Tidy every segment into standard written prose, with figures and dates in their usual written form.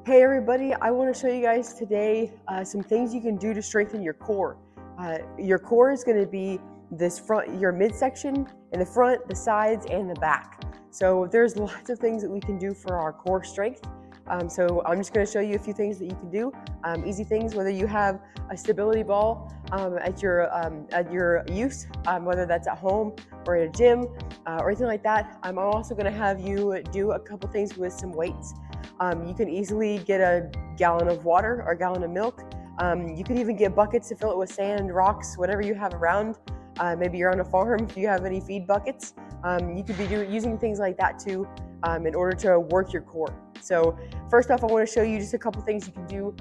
Hey everybody, I want to show you guys today some things you can do to strengthen your core. Your core is going to be your midsection in the front, the sides, and the back. So there's lots of things that we can do for our core strength. So I'm just going to show you a few things that you can do, easy things, whether you have a stability ball at your use, whether that's at home or in a gym or anything like that. I'm also going to have you do a couple things with some weights. You can easily get a gallon of water or a gallon of milk. You can even get buckets to fill it with sand, rocks, whatever you have around. Maybe you're on a farm, if you have any feed buckets. You could be using things like that too in order to work your core. So first off, I want to show you just a couple things you can do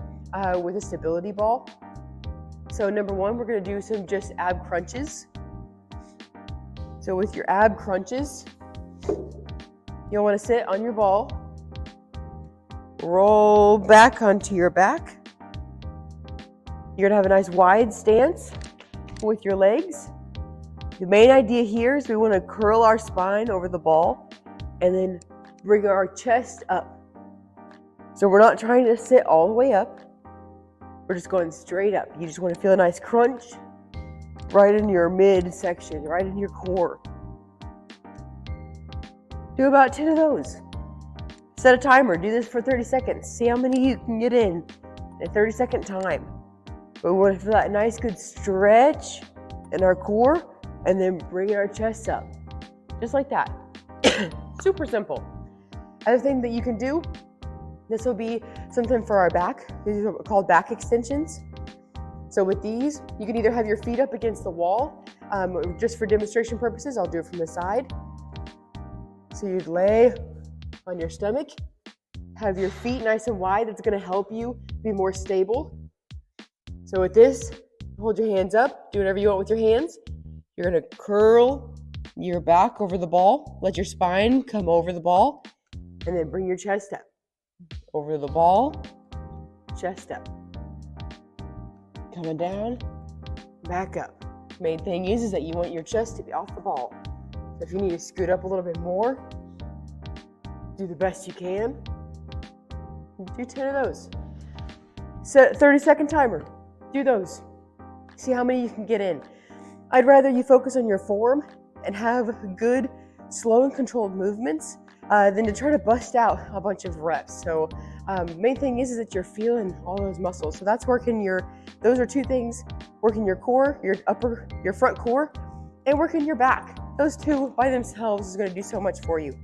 with a stability ball. So number one, we're going to do some just ab crunches. So with your ab crunches, you'll want to sit on your ball, roll back onto your back. You're gonna have a nice wide stance with your legs. The main idea here is we want to curl our spine over the ball and then bring our chest up. So we're not trying to sit all the way up. We're just going straight up. You just want to feel a nice crunch right in your midsection, right in your core. Do about 10 of those. Set a timer, do this for 30 seconds. See how many you can get in 30-second time. But we want to feel that nice good stretch in our core and then bring our chest up. Just like that. Super simple. Other thing that you can do, this will be something for our back. These are called back extensions. So with these, you can either have your feet up against the wall. Just for demonstration purposes, I'll do it from the side. So you'd lay on your stomach, have your feet nice and wide. That's going to help you be more stable. So with this, hold your hands up, do whatever you want with your hands. You're going to curl your back over the ball, let your spine come over the ball, and then bring your chest up. Over the ball, chest up. Coming down, back up. Main thing is that you want your chest to be off the ball. So if you need to scoot up a little bit more, do the best you can. Do 10 of those. Set a 30-second timer. Do those. See how many you can get in. I'd rather you focus on your form and have good, slow and controlled movements than to try to bust out a bunch of reps. So main thing is that you're feeling all those muscles. So that's those are two things, working your core, your front core, and working your back. Those two by themselves is going to do so much for you.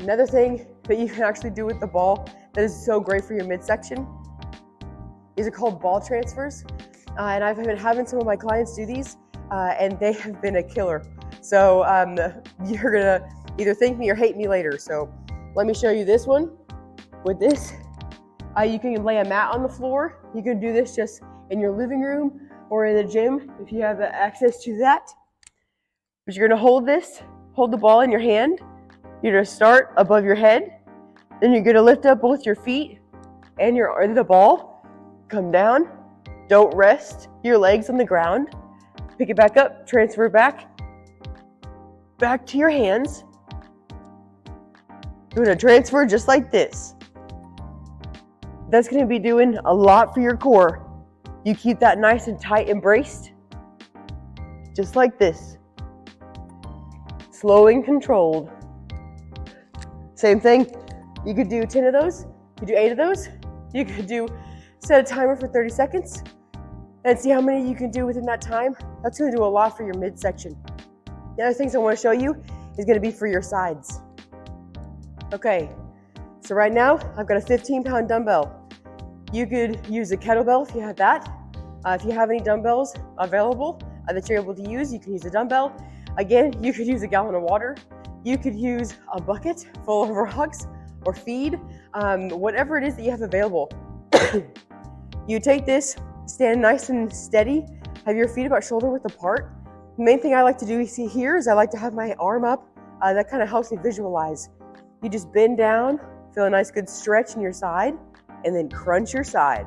Another thing that you can actually do with the ball that is so great for your midsection is called ball transfers. And I've been having some of my clients do these, and they have been a killer. So you're gonna either thank me or hate me later. So let me show you this one. With this, you can lay a mat on the floor. You can do this just in your living room or in the gym if you have access to that. But you're gonna hold the ball in your hand. You're gonna start above your head. Then you're gonna lift up both your feet and the ball. Come down. Don't rest your legs on the ground. Pick it back up, transfer back to your hands. You're gonna transfer just like this. That's gonna be doing a lot for your core. You keep that nice and tight and braced, just like this. Slow and controlled. Same thing, you could do 10 of those, you could do 8 of those, you could set a timer for 30 seconds and see how many you can do within that time. That's gonna do a lot for your midsection. The other things I wanna show you is gonna be for your sides. Okay, so right now I've got a 15-pound dumbbell. You could use a kettlebell if you have that. If you have any dumbbells available that you're able to use, you can use a dumbbell. Again, you could use a gallon of water. You could use a bucket full of rocks or feed, whatever it is that you have available. You take this, stand nice and steady, have your feet about shoulder width apart. The main thing I like to do here is I like to have my arm up. That kind of helps me visualize. You just bend down, feel a nice good stretch in your side, and then crunch your side.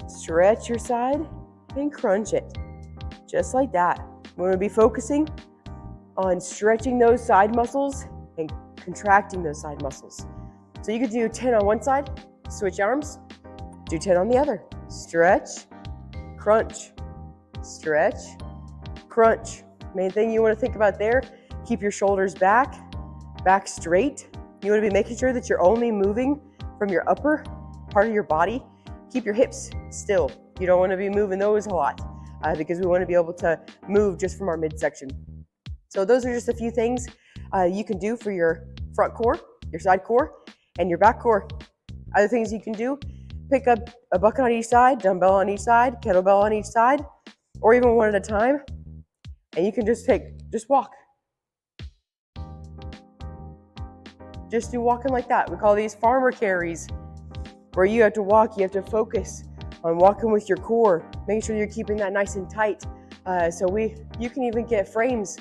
Stretch your side and crunch it. Just like that. We're going to be focusing on stretching those side muscles and contracting those side muscles. So you could do 10 on one side, switch arms, do 10 on the other. Stretch, crunch, stretch, crunch. Main thing you want to think about there, keep your shoulders back straight. You want to be making sure that you're only moving from your upper part of your body. Keep your hips still. You don't want to be moving those a lot because we want to be able to move just from our midsection. So those are just a few things you can do for your front core, your side core, and your back core. Other things you can do, pick up a bucket on each side, dumbbell on each side, kettlebell on each side, or even one at a time. And you can just walk. Just do walking like that. We call these farmer carries, where you have to walk, you have to focus on walking with your core, making sure you're keeping that nice and tight. You can even get frames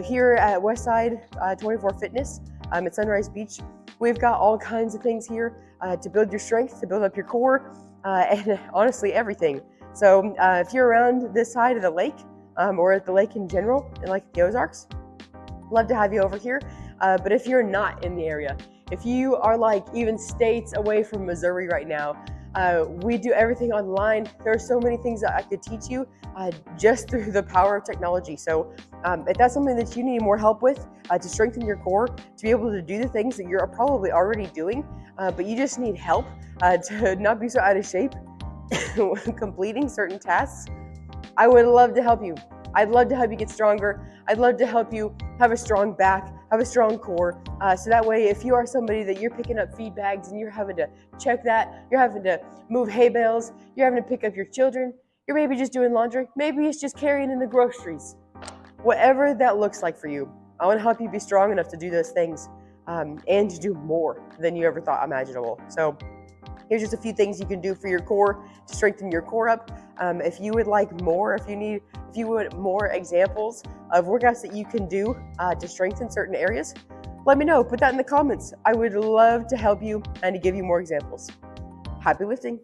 here at Westside 24 Fitness at Sunrise Beach. We've got all kinds of things here to build your strength, to build up your core, and honestly, everything. So if you're around this side of the lake, or at the lake in general, and like the Ozarks, love to have you over here. But if you're not in the area, if you are like even states away from Missouri right now, we do everything online. There are so many things that I could teach you just through the power of technology. So if that's something that you need more help with to strengthen your core, to be able to do the things that you're probably already doing, but you just need help to not be so out of shape completing certain tasks, I would love to help you. I'd love to help you get stronger. I'd love to help you have a strong back, have a strong core. So that way, if you are somebody that you're picking up feed bags and you're having to check that, you're having to move hay bales, you're having to pick up your children, you're maybe just doing laundry, maybe it's just carrying in the groceries. Whatever that looks like for you, I want to help you be strong enough to do those things and to do more than you ever thought imaginable. So here's just a few things you can do for your core to strengthen your core up. If you would like more, if you would more examples of workouts that you can do to strengthen certain areas, let me know. Put that in the comments. I would love to help you and to give you more examples. Happy lifting.